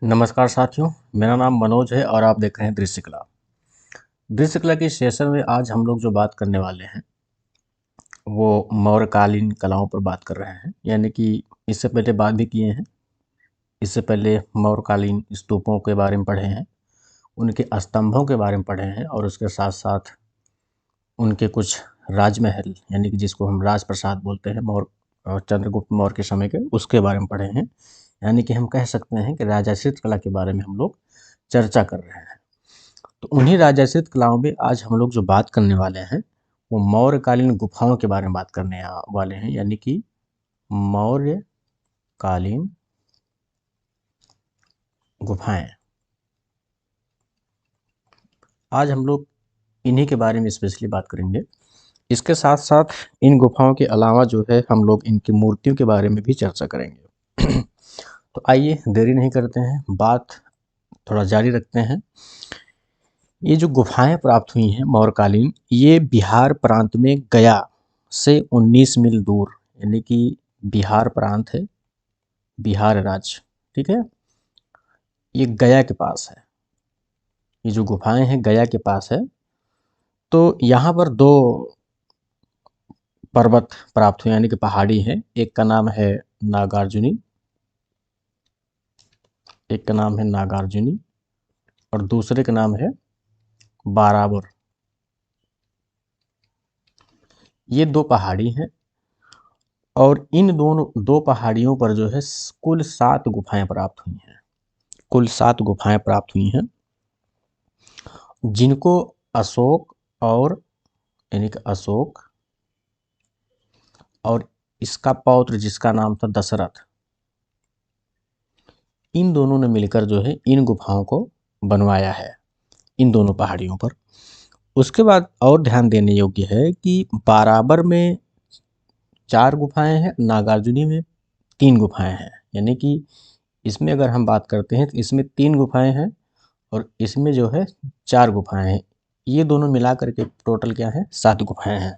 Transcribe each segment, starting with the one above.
नमस्कार साथियों, मेरा नाम मनोज है और आप देख रहे हैं दृश्य कला। दृश्य कला के सेशन में आज हम लोग जो बात करने वाले हैं वो मौर्यकालीन कलाओं पर बात कर रहे हैं। यानी कि इससे पहले बात भी किए हैं। इससे पहले मौर्यकालीन स्तूपों के बारे में पढ़े हैं, उनके स्तंभों के बारे में पढ़े हैं और उसके साथ साथ उनके कुछ राजमहल यानी कि जिसको हम राजप्रसाद बोलते हैं मौर्य चंद्रगुप्त मौर्य के समय के, उसके बारे में पढ़े हैं। यानी कि हम कह सकते हैं कि राजाश्रित कला के बारे में हम लोग चर्चा कर रहे हैं। तो उन्हीं राजसिक कलाओं में आज हम लोग जो बात करने वाले हैं वो मौर्यकालीन गुफाओं के बारे में बात करने वाले हैं। यानी कि मौर्यकालीन गुफाएं आज हम लोग इन्हीं के बारे में स्पेशली बात करेंगे। इसके साथ साथ इन गुफाओं के अलावा जो है हम लोग इनकी मूर्तियों के बारे में भी चर्चा करेंगे। तो आइए देरी नहीं करते हैं, बात थोड़ा जारी रखते हैं। ये जो गुफाएं प्राप्त हुई हैं मौर्यकालीन, ये बिहार प्रांत में गया से 19 मील दूर, यानी कि बिहार प्रांत है, बिहार राज्य, ठीक है, ये गया के पास है। ये जो गुफाएं हैं गया के पास है। तो यहाँ पर दो पर्वत प्राप्त हुए, यानी कि पहाड़ी हैं। एक का नाम है नागार्जुनी, एक का नाम है नागार्जुनी और दूसरे का नाम है बाराबर। ये दो पहाड़ी हैं और इन दोनों दो पहाड़ियों पर जो है कुल 7 गुफाएं प्राप्त हुई हैं। कुल 7 गुफाएं प्राप्त हुई हैं, जिनको अशोक और यानी कि अशोक और इसका पौत्र जिसका नाम था दशरथ, इन दोनों ने मिलकर जो है इन गुफाओं को बनवाया है, इन दोनों पहाड़ियों पर। उसके बाद और ध्यान देने योग्य है कि बाराबर में 4 गुफाएं हैं, नागार्जुनी में 3 गुफाएं हैं। यानी कि इसमें अगर हम बात करते हैं तो इसमें 3 गुफाएं हैं और इसमें जो है 4 गुफाएं हैं। ये दोनों मिला करके टोटल क्या है, 7 गुफाएं हैं।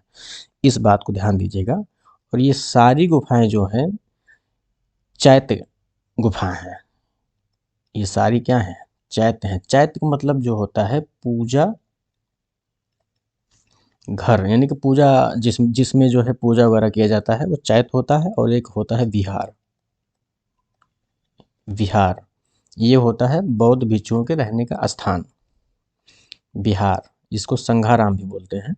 इस बात को ध्यान दीजिएगा। और ये सारी गुफाएं जो हैं चैत्य गुफाएं हैं। ये सारी क्या हैं, चैत्य हैं। चैत्य का मतलब जो होता है पूजा घर, यानी कि पूजा जिसमें जो है पूजा वगैरह किया जाता है वो चैत्य होता है। और एक होता है विहार। विहार ये होता है बौद्ध भिक्षुओं के रहने का स्थान, विहार, जिसको संघाराम भी बोलते हैं,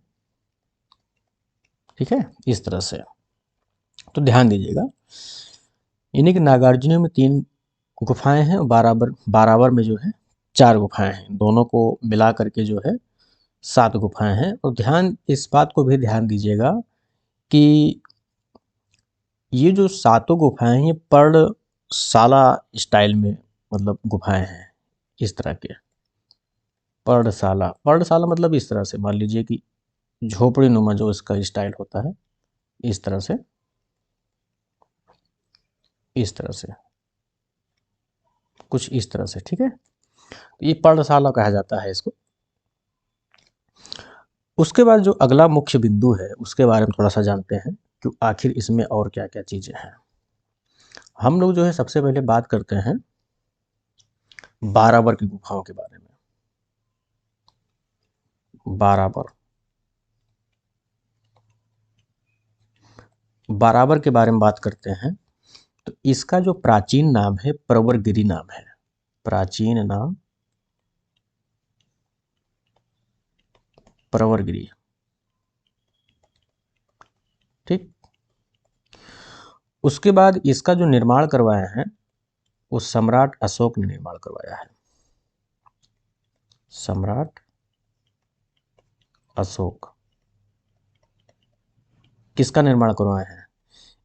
ठीक है, इस तरह से। तो ध्यान दीजिएगा, यानी कि नागार्जुन में 3 गुफाएं हैं और बाराबर में जो है 4 गुफाएं हैं। दोनों को मिला करके जो है 7 गुफाएं हैं। और ध्यान इस बात को भी ध्यान दीजिएगा कि ये जो 7 गुफाएं हैं ये पर्णशाला स्टाइल में, मतलब गुफाएं हैं इस तरह के। पर्णशाला, पर्णशाला मतलब इस तरह से मान लीजिए कि झोपड़ी नुमा जो इसका स्टाइल होता है, इस तरह से, इस तरह से, कुछ इस तरह से, ठीक है। ये पर्णशाला कहा जाता है इसको। उसके बाद जो अगला मुख्य बिंदु है उसके बारे में थोड़ा सा जानते हैं कि आखिर इसमें और क्या क्या चीज़ें हैं। हम लोग जो है सबसे पहले बात करते हैं बाराबर की गुफाओं के बारे में। बाराबर, बाराबर के बारे में बात करते हैं तो इसका जो प्राचीन नाम है प्रवरगिरी नाम है। प्राचीन नाम प्रवरगिरी, ठीक। उसके बाद इसका जो निर्माण करवाया है वो सम्राट अशोक ने निर्माण करवाया है। सम्राट अशोक किसका निर्माण करवाए हैं,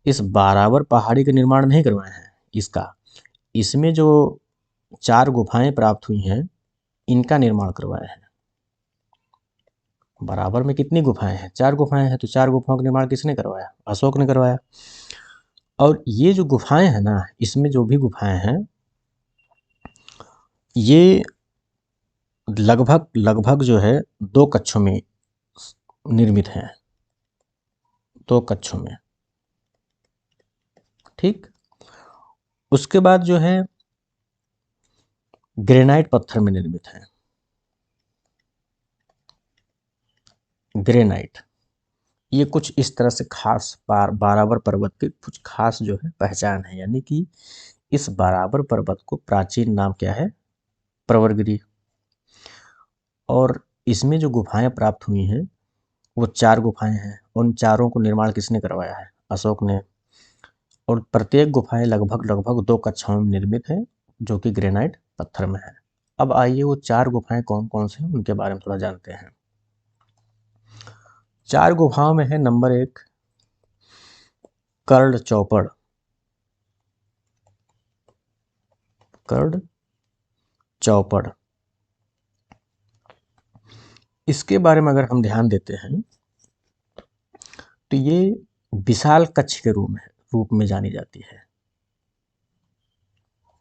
इस बाराबर पहाड़ी का निर्माण नहीं करवाए हैं इसका। इसमें जो 4 गुफाएं प्राप्त हुई हैं इनका निर्माण करवाए हैं। बराबर में कितनी गुफाएं हैं, 4 गुफाएं हैं, तो 4 गुफाओं का निर्माण किसने करवाया, अशोक ने करवाया। और ये जो गुफाएं हैं ना, इसमें जो भी गुफाएं हैं ये लगभग लगभग जो है 2 कक्षों में निर्मित हैं, 2 कक्षों में, ठीक। उसके बाद जो है ग्रेनाइट पत्थर में निर्मित है। ग्रेनाइट ये कुछ इस तरह से खास बारावर पर्वत के कुछ खास जो है पहचान है, यानी कि इस बारावर पर्वत को प्राचीन नाम क्या है? प्रवरगिरी। और इसमें जो गुफाएं प्राप्त हुई हैं वो 4 गुफाएं हैं। उन चारों को निर्माण किसने करवाया है? अशोक ने। और प्रत्येक गुफाएं लगभग लगभग 2 कक्षाओं में निर्मित है, जो कि ग्रेनाइट पत्थर में है। अब आइए वो 4 गुफाएं कौन कौन सी हैं उनके बारे में थोड़ा जानते हैं। 4 गुफाओं में है नंबर 1 कर्ड चौपड़। कर्ड चौपड़, इसके बारे में अगर हम ध्यान देते हैं तो ये विशाल कक्ष के रूप में जानी जाती है।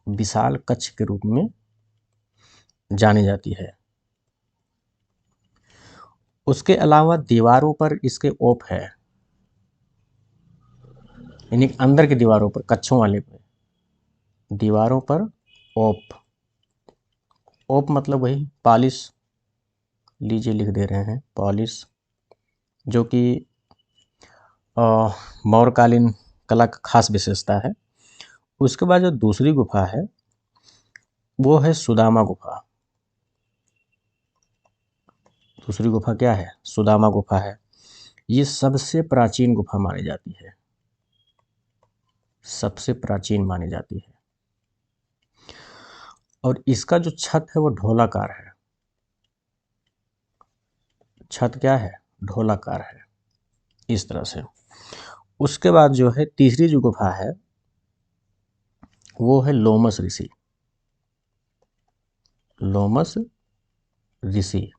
विशाल कक्ष के रूप में जानी जाती है। उसके अलावा दीवारों पर इसके ओप है, यानी अंदर की दीवारों पर, कक्षों वाले पे दीवारों पर ओप। ओप मतलब वही पॉलिश, लीजिए लिख दे रहे हैं पॉलिश, जो कि मौर्यकालीन कला का खास विशेषता है। उसके बाद जो दूसरी गुफा है वो है सुदामा गुफा। दूसरी गुफा क्या है? सुदामा गुफा है। ये सबसे प्राचीन गुफा मानी जाती है, सबसे प्राचीन मानी जाती है। और इसका जो छत है वो ढोलाकार है। छत क्या है? ढोलाकार है, इस तरह से। उसके बाद जो है तीसरी जो गुफा है वो है लोमस ऋषि। लोमस ऋषि,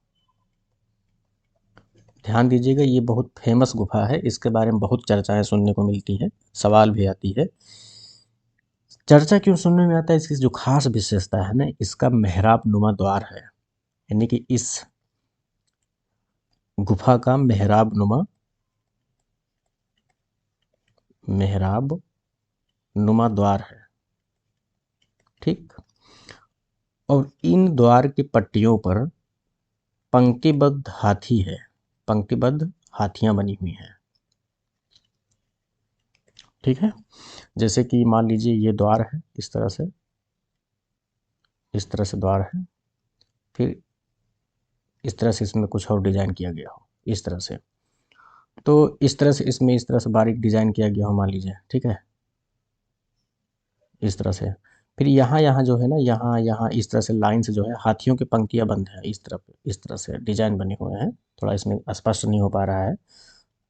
ध्यान दीजिएगा, ये बहुत फेमस गुफा है। इसके बारे में बहुत चर्चाएं सुनने को मिलती हैं, सवाल भी आती है। चर्चा क्यों सुनने में आता है? इसकी जो खास विशेषता है ना, इसका मेहराब नुमा द्वार है, यानी कि इस गुफा का मेहराब नुमा द्वार है, ठीक। और इन द्वार की पट्टियों पर पंक्तिबद्ध हाथी है, पंक्तिबद्ध हाथियां बनी हुई हैं, ठीक है। जैसे कि मान लीजिए ये द्वार है, इस तरह से, इस तरह से द्वार है, फिर इस तरह से इसमें कुछ और डिजाइन किया गया हो, इस तरह से। तो इस तरह से इसमें इस तरह से बारीक डिजाइन किया गया हो, मान लीजिए, ठीक है, इस तरह से। फिर यहाँ यहाँ जो है ना, यहाँ यहाँ इस तरह से लाइन से जो है हाथियों की पंक्तियाँ बंद हैं, इस तरफ इस तरह से डिजाइन बने हुए हैं। थोड़ा इसमें स्पष्ट नहीं हो पा रहा है,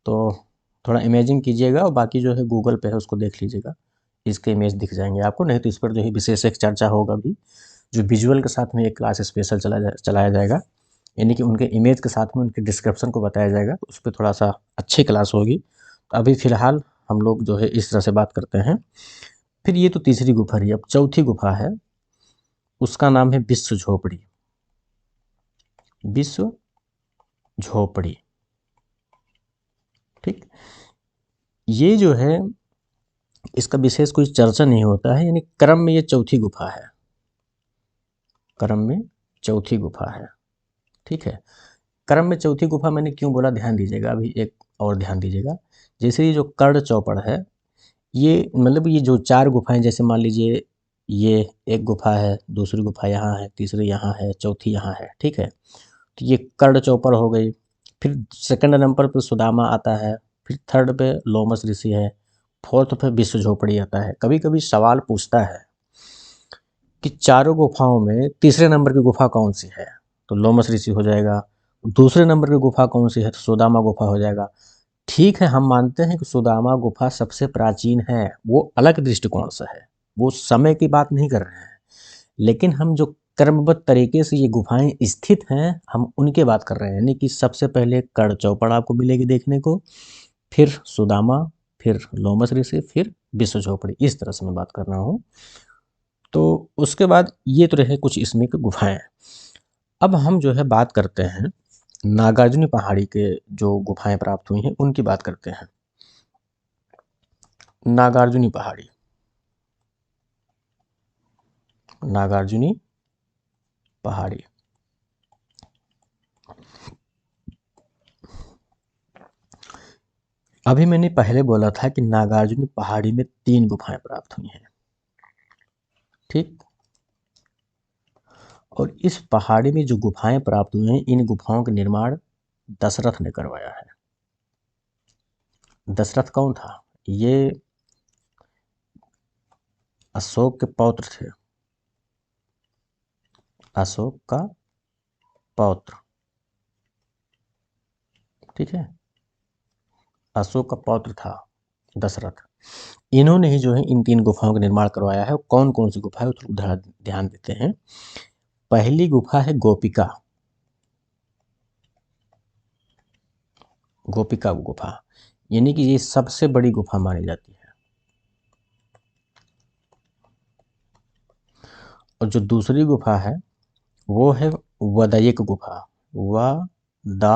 तो थोड़ा इमेजिंग कीजिएगा, और बाकी जो है गूगल पे है उसको देख लीजिएगा, इसके इमेज दिख जाएंगे आपको। नहीं तो इस पर जो है विशेष एक चर्चा होगा भी, जो विजुअल के साथ में एक क्लास स्पेशल चलाया जाएगा, यानी कि उनके इमेज के साथ में उनके डिस्क्रिप्शन को बताया जाएगा, तो उस पर थोड़ा सा अच्छी क्लास होगी। तो अभी फ़िलहाल हम लोग जो है इस तरह से बात करते हैं। फिर ये तो तीसरी गुफा रही। अब चौथी गुफा है, उसका नाम है विश्व झोपड़ी। विश्व झोपड़ी, ठीक। ये जो है इसका विशेष कोई चर्चा नहीं होता है, यानी क्रम में ये चौथी गुफा है, क्रम में चौथी गुफा है, ठीक है। क्रम में चौथी गुफा मैंने क्यों बोला, ध्यान दीजिएगा, अभी एक और ध्यान दीजिएगा। जैसे ये जो कर्ण चौपड़ है, ये मतलब ये जो 4 गुफाएं, जैसे मान लीजिए ये एक गुफा है, दूसरी गुफा यहाँ है, तीसरी यहाँ है, चौथी यहाँ है, ठीक है। तो ये कर्ण चौपड़ हो गई। फिर सेकंड नंबर पे सुदामा आता है, फिर थर्ड पे लोमस ऋषि है, फोर्थ पे विश्व झोपड़ी आता है। कभी कभी सवाल पूछता है कि चारों गुफाओं में तीसरे नंबर की गुफा कौन सी है, तो लोमस ऋषि हो जाएगा। दूसरे नंबर की गुफा कौन सी है, तो सुदामा गुफा हो जाएगा। ठीक है, हम मानते हैं कि सुदामा गुफा सबसे प्राचीन है, वो अलग दृष्टिकोण से है, वो समय की बात नहीं कर रहे हैं। लेकिन हम जो क्रमबद्ध तरीके से ये गुफाएं स्थित हैं, हम उनकी बात कर रहे हैं। यानी कि सबसे पहले कर्ण चौपड़ आपको मिलेगी देखने को, फिर सुदामा, फिर लोमस ऋषि, फिर विश्व झोपड़ी, इस तरह से मैं बात कर रहा हूँ। तो उसके बाद ये तो रहे कुछ इसमें की गुफाएं। अब हम जो है बात करते हैं नागार्जुनी पहाड़ी के जो गुफाएं प्राप्त हुई हैं उनकी बात करते हैं। नागार्जुनी पहाड़ी, नागार्जुनी पहाड़ी। अभी मैंने पहले बोला था कि नागार्जुन पहाड़ी में 3 गुफाएं प्राप्त हुई हैं, ठीक। और इस पहाड़ी में जो गुफाएं प्राप्त हुई हैं, इन गुफाओं का निर्माण दशरथ ने करवाया है। दशरथ कौन था? ये अशोक के पौत्र थे, अशोक का पौत्र, ठीक है। अशोक का पौत्र था दशरथ। इन्होंने ही जो है इन 3 गुफाओं का निर्माण करवाया है। कौन कौन सी गुफा है तो ध्यान देते हैं। पहली गुफा है गोपिका, गोपिका गुफा, यानी कि ये सबसे बड़ी गुफा मानी जाती है। और जो दूसरी गुफा है वो है वदयिक गुफा, वदायिक,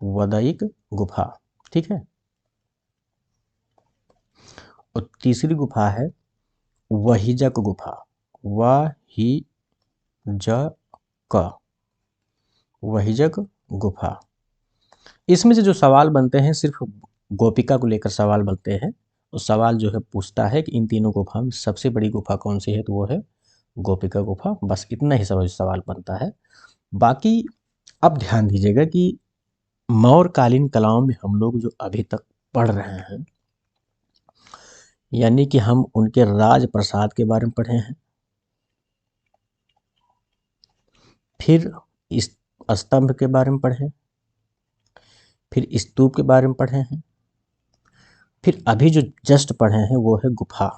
वदयिक गुफा, ठीक है। और तीसरी गुफा है वहीजक गुफा, वहीजक, वहीजक गुफा। इसमें से जो सवाल बनते हैं सिर्फ गोपिका को लेकर सवाल बनते हैं। तो सवाल जो है पूछता है कि इन तीनों गुफा में सबसे बड़ी गुफा कौन सी है, तो वो है गोपिका गुफा। बस इतना ही सवाल बनता है। बाकी अब ध्यान दीजिएगा कि मौर्यकालीन कलाओं में हम लोग जो अभी तक पढ़ रहे हैं, यानी कि हम उनके राज प्रसाद के बारे में पढ़े हैं, फिर इस स्तंभ के बारे में पढ़े, फिर स्तूप के बारे में पढ़े हैं, फिर अभी जो जस्ट पढ़े हैं वो है गुफा।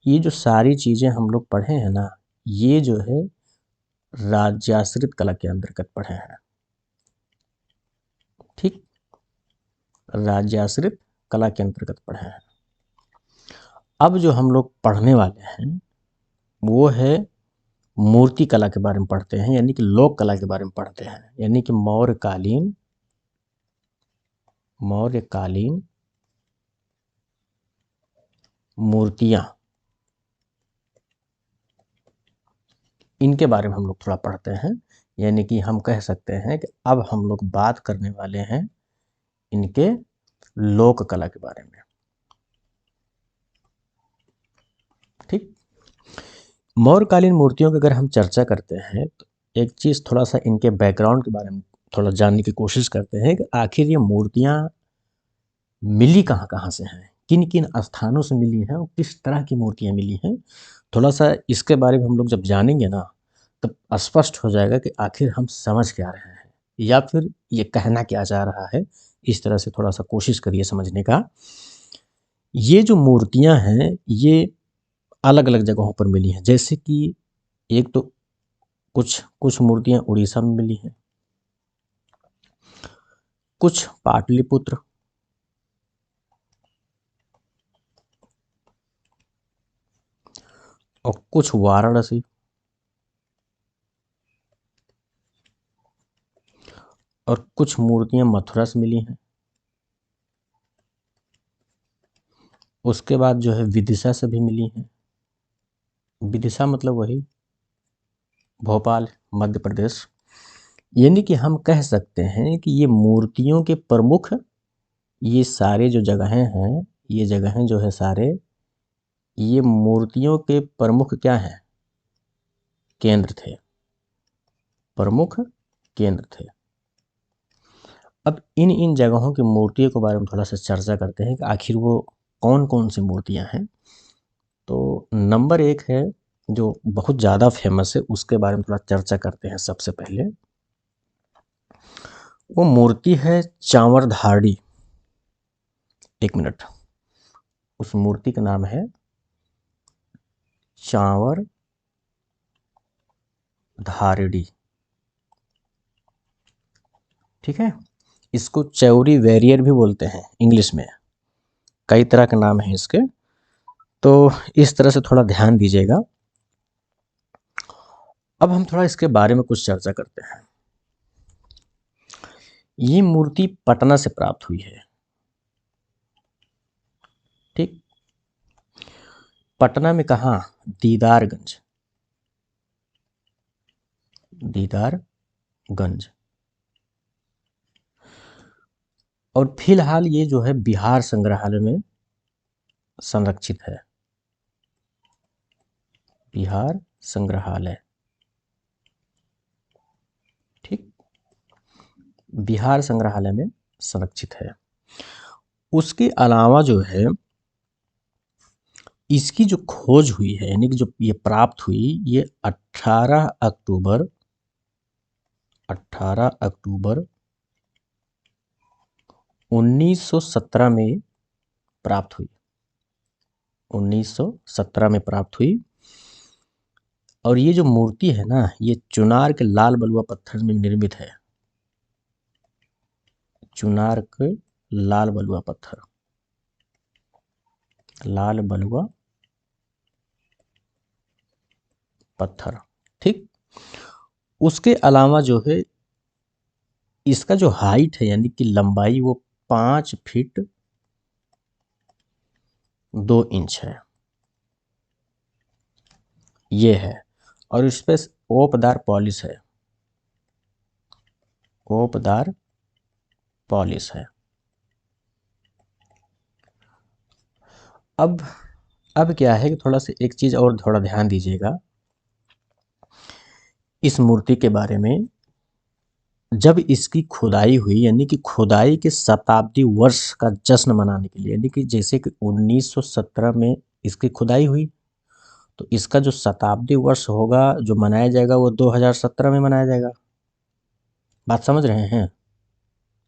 ये जो सारी चीज़ें हम लोग पढ़े हैं ना, ये जो है राज्याश्रित कला के अंतर्गत पढ़े हैं, ठीक। राज्याश्रित कला के अंतर्गत पढ़े हैं। अब जो हम लोग पढ़ने वाले हैं वो है मूर्ति कला के बारे में पढ़ते हैं, यानी कि लोक कला के बारे में पढ़ते हैं, यानी कि मौर्यकालीन मूर्तियां, इनके बारे में हम लोग थोड़ा पढ़ते हैं। यानी कि हम कह सकते हैं कि अब हम लोग बात करने वाले हैं इनके लोक कला के बारे में, ठीक। मौर्यकालीन मूर्तियों की अगर हम चर्चा करते हैं तो एक चीज़ थोड़ा सा इनके बैकग्राउंड के बारे में थोड़ा जानने की कोशिश करते हैं कि आखिर ये मूर्तियाँ मिली कहाँ कहाँ से हैं, किन किन स्थानों से मिली हैं और किस तरह की मूर्तियाँ मिली हैं। थोड़ा सा इसके बारे में हम लोग जब जानेंगे ना, तब स्पष्ट हो जाएगा कि आखिर हम समझ क्या रहे हैं या फिर ये कहना क्या चाह रहा है। इस तरह से थोड़ा सा कोशिश करिए समझने का। ये जो मूर्तियाँ हैं ये अलग अलग जगहों पर मिली हैं, जैसे कि एक तो कुछ कुछ मूर्तियाँ उड़ीसा में मिली हैं, कुछ पाटलिपुत्र, और कुछ वाराणसी, और कुछ मूर्तियाँ मथुरा से मिली हैं। उसके बाद जो है विदिशा से भी मिली हैं। विदिशा मतलब वही भोपाल, मध्य प्रदेश। यानी कि हम कह सकते हैं कि ये मूर्तियों के प्रमुख, ये सारे जो जगहें हैं, ये जगहें जो है सारे, ये मूर्तियों के प्रमुख क्या हैं, केंद्र थे, प्रमुख केंद्र थे। अब इन जगहों की मूर्तियों के बारे में थोड़ा सा चर्चा करते हैं कि आखिर वो कौन कौन सी मूर्तियां हैं। तो नंबर 1 है जो बहुत ज़्यादा फेमस है, उसके बारे में थोड़ा चर्चा करते हैं। सबसे पहले वो मूर्ति है चांवरधारी। 1 मिनट, उस मूर्ति का नाम है चांवर धारिणी, ठीक है। इसको चौरी वैरियर भी बोलते हैं इंग्लिश में, कई तरह के नाम हैं इसके। तो इस तरह से थोड़ा ध्यान दीजिएगा। अब हम थोड़ा इसके बारे में कुछ चर्चा करते हैं। ये मूर्ति पटना से प्राप्त हुई है, ठीक। पटना में कहाँ? दीदारगंज, दीदारगंज। और फिलहाल ये जो है बिहार संग्रहालय में संरक्षित है, बिहार संग्रहालय। ठीक, बिहार संग्रहालय में संरक्षित है। उसके अलावा जो है इसकी जो खोज हुई है, यानी कि जो ये प्राप्त हुई, ये 18 अक्टूबर 1917 में प्राप्त हुई, 1917 में प्राप्त हुई। और ये जो मूर्ति है ना, ये चुनार के लाल बलुआ पत्थर में निर्मित है, चुनार के लाल बलुआ पत्थर, लाल बलुआ पत्थर। ठीक, उसके अलावा जो है इसका जो हाइट है, यानी कि लंबाई, वो 5 फीट 2 इंच है, ये है। और इस पे ओपदार पॉलिश है, ओपदार पॉलिश है। अब क्या है कि थोड़ा सा एक चीज़ और थोड़ा ध्यान दीजिएगा इस मूर्ति के बारे में। जब इसकी खुदाई हुई, यानी कि खुदाई के शताब्दी वर्ष का जश्न मनाने के लिए, यानी कि जैसे कि 1917 में इसकी खुदाई हुई, तो इसका जो शताब्दी वर्ष होगा जो मनाया जाएगा वो 2017 में मनाया जाएगा। बात समझ रहे हैं?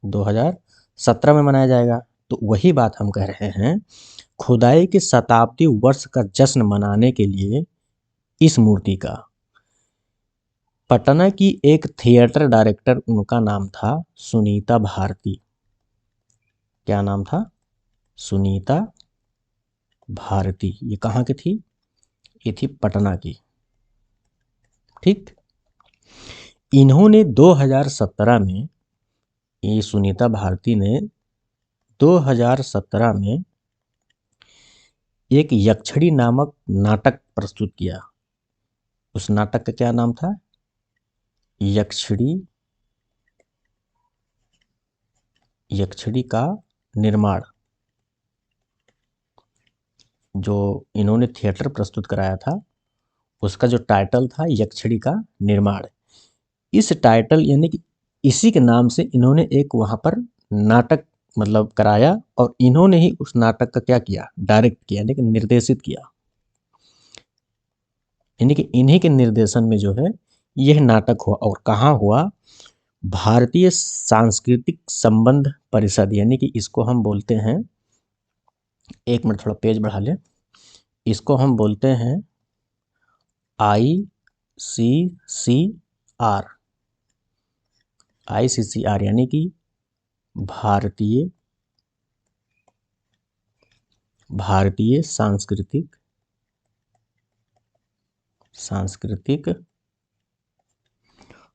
2017 में मनाया जाएगा। तो वही बात हम कह रहे हैं, खुदाई के शताब्दी वर्ष का जश्न मनाने के लिए इस मूर्ति का पटना की एक थिएटर डायरेक्टर, उनका नाम था सुनीता भारती। क्या नाम था? सुनीता भारती। ये कहाँ की थी? ये थी पटना की। ठीक, इन्होंने 2017 में, ये सुनीता भारती ने 2017 में एक यक्षिणी नामक नाटक प्रस्तुत किया। उस नाटक का क्या नाम था? यक्षिणी का निर्माण। जो इन्होंने थिएटर प्रस्तुत कराया था उसका जो टाइटल था यक्षिणी का निर्माण। इस टाइटल यानी कि इसी के नाम से इन्होंने एक वहाँ पर नाटक मतलब कराया, और इन्होंने ही उस नाटक का क्या किया? डायरेक्ट किया, यानी कि निर्देशित किया। यानी कि इन्हीं के निर्देशन में जो है यह नाटक हुआ। और कहाँ हुआ? भारतीय सांस्कृतिक संबंध परिषद, यानी कि इसको हम बोलते हैं, एक मिनट थोड़ा पेज बढ़ा लें, इसको हम बोलते हैं ICCR, ICCR यानी कि भारतीय सांस्कृतिक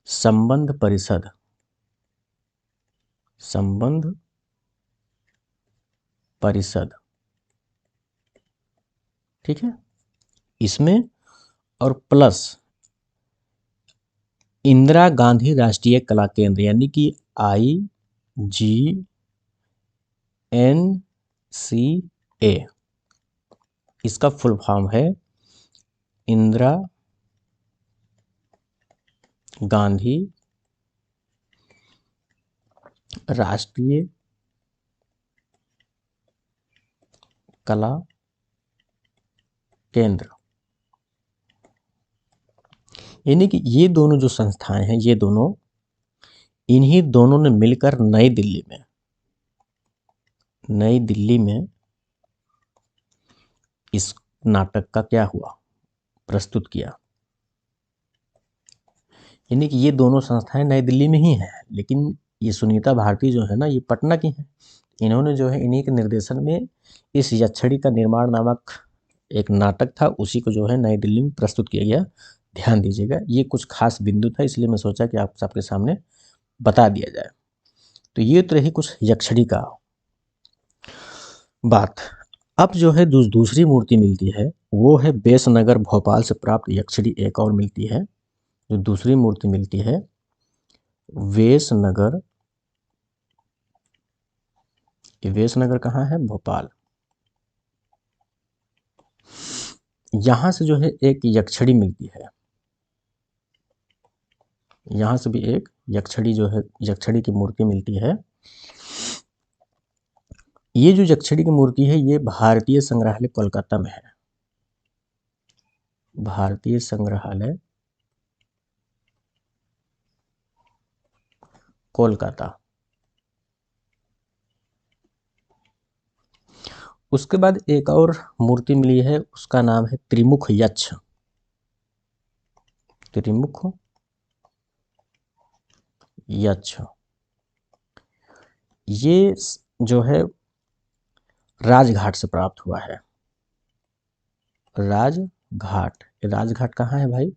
संबंध परिषद। ठीक है, इसमें और प्लस इंदिरा गांधी राष्ट्रीय कला केंद्र, यानी कि IGNCA, इसका फुल फॉर्म है इंदिरा गांधी राष्ट्रीय कला केंद्र। यानी कि ये दोनों जो संस्थाएं हैं, ये दोनों, इन्हीं दोनों ने मिलकर नई दिल्ली में इस नाटक का क्या हुआ? प्रस्तुत किया। यानी कि ये दोनों संस्थाएं नई दिल्ली में ही हैं, लेकिन ये सुनीता भारती जो है ना, ये पटना की हैं। इन्होंने जो है इन्हीं के निर्देशन में इस यक्षिणी का निर्माण नामक एक नाटक था, उसी को जो है नई दिल्ली में प्रस्तुत किया गया। ध्यान दीजिएगा, ये कुछ खास बिंदु था, इसलिए मैं सोचा कि आप सबके सामने बता दिया जाए। तो ये तो रही कुछ यक्षिणी का बात। अब जो है दूसरी मूर्ति मिलती है वो है बेसनगर भोपाल से प्राप्त यक्षिणी। एक और मिलती है, जो दूसरी मूर्ति मिलती है वेसनगर। ये वेसनगर कहाँ है? भोपाल। यहां से जो है एक यक्षिणी मिलती है, यहां से भी एक यक्षिणी जो है, यक्षिणी की मूर्ति मिलती है। ये जो यक्षिणी की मूर्ति है ये भारतीय संग्रहालय कोलकाता में है। भारतीय संग्रहालय कोलकाता। उसके बाद एक और मूर्ति मिली है, उसका नाम है त्रिमुख यक्ष। त्रिमुख यक्ष ये जो है राजघाट से प्राप्त हुआ है। राजघाट, राजघाट कहाँ है भाई?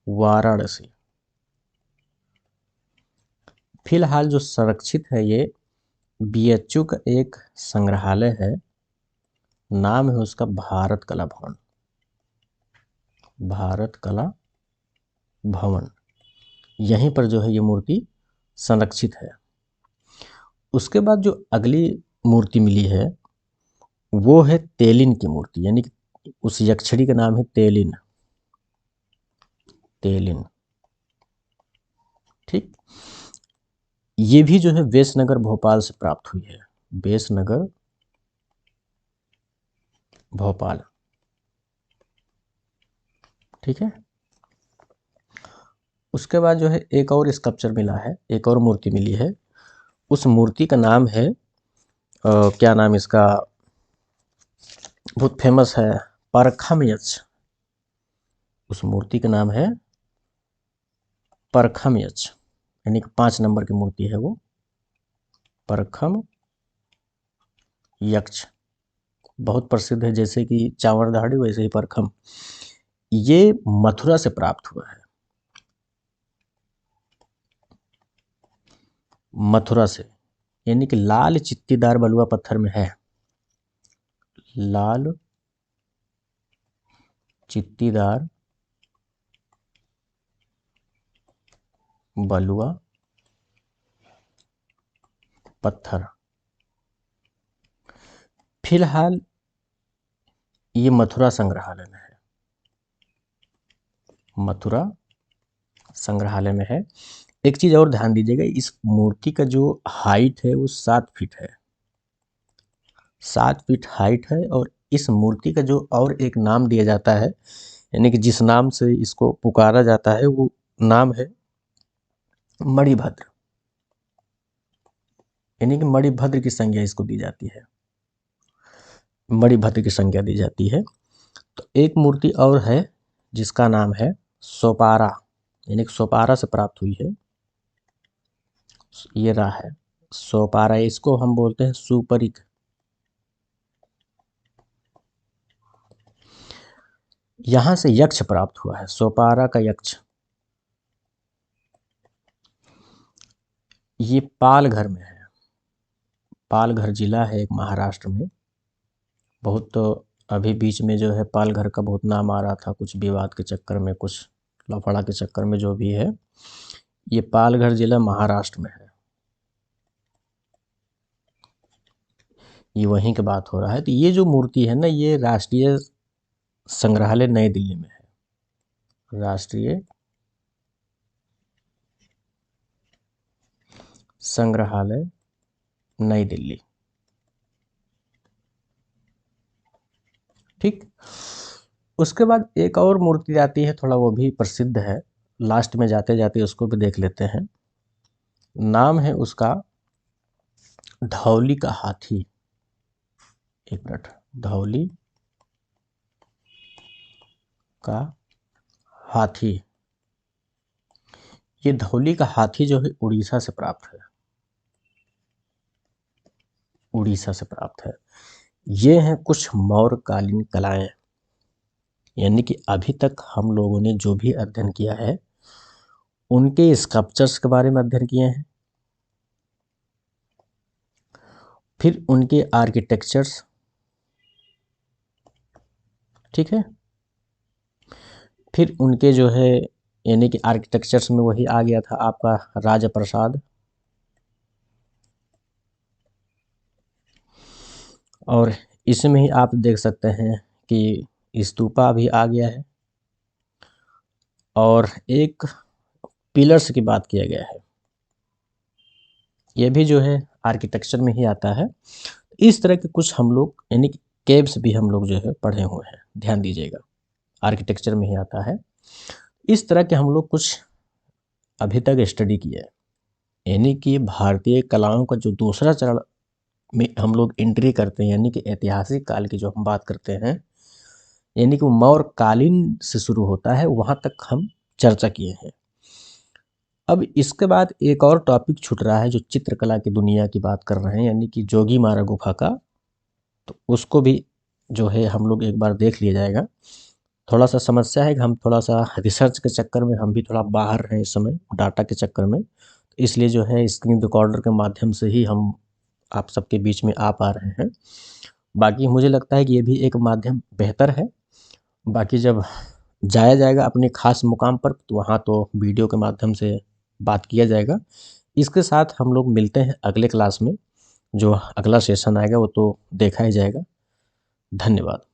वाराणसी। फिलहाल जो संरक्षित है ये बीएचयू का एक संग्रहालय है, नाम है उसका भारत कला भवन। भारत कला भवन, यहीं पर जो है ये मूर्ति संरक्षित है। उसके बाद जो अगली मूर्ति मिली है वो है तेलिन की मूर्ति, यानी कि उस यक्षिणी का नाम है तेलिन। तेलिन, ठीक। ये भी जो है बेसनगर भोपाल से प्राप्त हुई है। बेसनगर भोपाल, ठीक है। उसके बाद जो है एक और स्कल्पचर मिला है, एक और मूर्ति मिली है। उस मूर्ति का नाम है क्या नाम इसका, बहुत फेमस है, परखम यक्ष। उस मूर्ति का नाम है परखम यक्ष, यानी कि 5 नंबर की मूर्ति है वो, परखम यक्ष। बहुत प्रसिद्ध है, जैसे कि चावर दाढ़ी वैसे ही परखम। ये मथुरा से प्राप्त हुआ है, मथुरा से, यानी कि लाल चित्तीदार बलुआ पत्थर में है। लाल चित्तीदार बलुआ पत्थर। फिलहाल ये मथुरा संग्रहालय में है, मथुरा संग्रहालय में है। एक चीज और ध्यान दीजिएगा, इस मूर्ति का जो हाइट है वो 7 फीट है, 7 फीट हाइट है। और इस मूर्ति का जो और एक नाम दिया जाता है, यानी कि जिस नाम से इसको पुकारा जाता है वो नाम है मणिभद्र, यानी कि मणिभद्र की संज्ञा इसको दी जाती है, मणिभद्र की संज्ञा दी जाती है। तो एक मूर्ति और है जिसका नाम है सोपारा, यानी कि सोपारा से प्राप्त हुई है। ये रहा है सोपारा, इसको हम बोलते हैं सुपरिक। यहां से यक्ष प्राप्त हुआ है, सोपारा का यक्ष। ये पालघर में है, पालघर जिला है एक महाराष्ट्र में। बहुत तो अभी बीच में जो है पालघर का बहुत नाम आ रहा था, कुछ विवाद के चक्कर में, कुछ लफड़ा के चक्कर में, जो भी है। ये पालघर जिला महाराष्ट्र में है, ये वहीं की बात हो रहा है। तो ये जो मूर्ति है ना, ये राष्ट्रीय संग्रहालय नई दिल्ली में है, राष्ट्रीय संग्रहालय नई दिल्ली, ठीक। उसके बाद एक और मूर्ति आती है, थोड़ा वो भी प्रसिद्ध है, लास्ट में जाते जाते उसको भी देख लेते हैं। नाम है उसका धौली का हाथी। एक मिनट, धौली का हाथी। ये धौली का हाथी जो है उड़ीसा से प्राप्त है, उड़ीसा से प्राप्त है। ये हैं कुछ मौर्यकालीन कलाएं, यानी कि अभी तक हम लोगों ने जो भी अध्ययन किया है उनके स्कल्पचर्स के बारे में अध्ययन किए हैं, फिर उनके आर्किटेक्चर्स, ठीक है। फिर उनके जो है यानी कि आर्किटेक्चर्स में वही आ गया था आपका राजप्रसाद, और इसमें ही आप देख सकते हैं कि स्तूपा भी आ गया है, और एक पिलर्स की बात किया गया है, ये भी जो है आर्किटेक्चर में ही आता है। इस तरह के कुछ हम लोग यानी कि केव्स भी हम लोग जो है पढ़े हुए हैं, ध्यान दीजिएगा, आर्किटेक्चर में ही आता है। इस तरह के हम लोग कुछ अभी तक स्टडी किया है, यानी कि भारतीय कलाओं का जो दूसरा चरण में हम लोग एंट्री करते हैं, यानी कि ऐतिहासिक काल की जो हम बात करते हैं, यानी कि मौर्य कालीन से शुरू होता है, वहाँ तक हम चर्चा किए हैं। अब इसके बाद एक और टॉपिक छूट रहा है जो चित्रकला की दुनिया की बात कर रहे हैं, यानी कि जोगीमारा गुफा का, तो उसको भी जो है हम लोग एक बार देख लिया जाएगा। थोड़ा सा समस्या है कि हम थोड़ा सा रिसर्च के चक्कर में हम भी थोड़ा बाहर हैं इस समय, डाटा के चक्कर में, इसलिए जो है स्क्रीन रिकॉर्डर के माध्यम से ही हम आप सबके बीच में आ पा रहे हैं। बाकी मुझे लगता है कि ये भी एक माध्यम बेहतर है। बाकी जब जाया जाएगा अपने खास मुकाम पर तो वहाँ तो वीडियो के माध्यम से बात किया जाएगा। इसके साथ हम लोग मिलते हैं अगले क्लास में, जो अगला सेशन आएगा वो तो देखा ही जाएगा। धन्यवाद।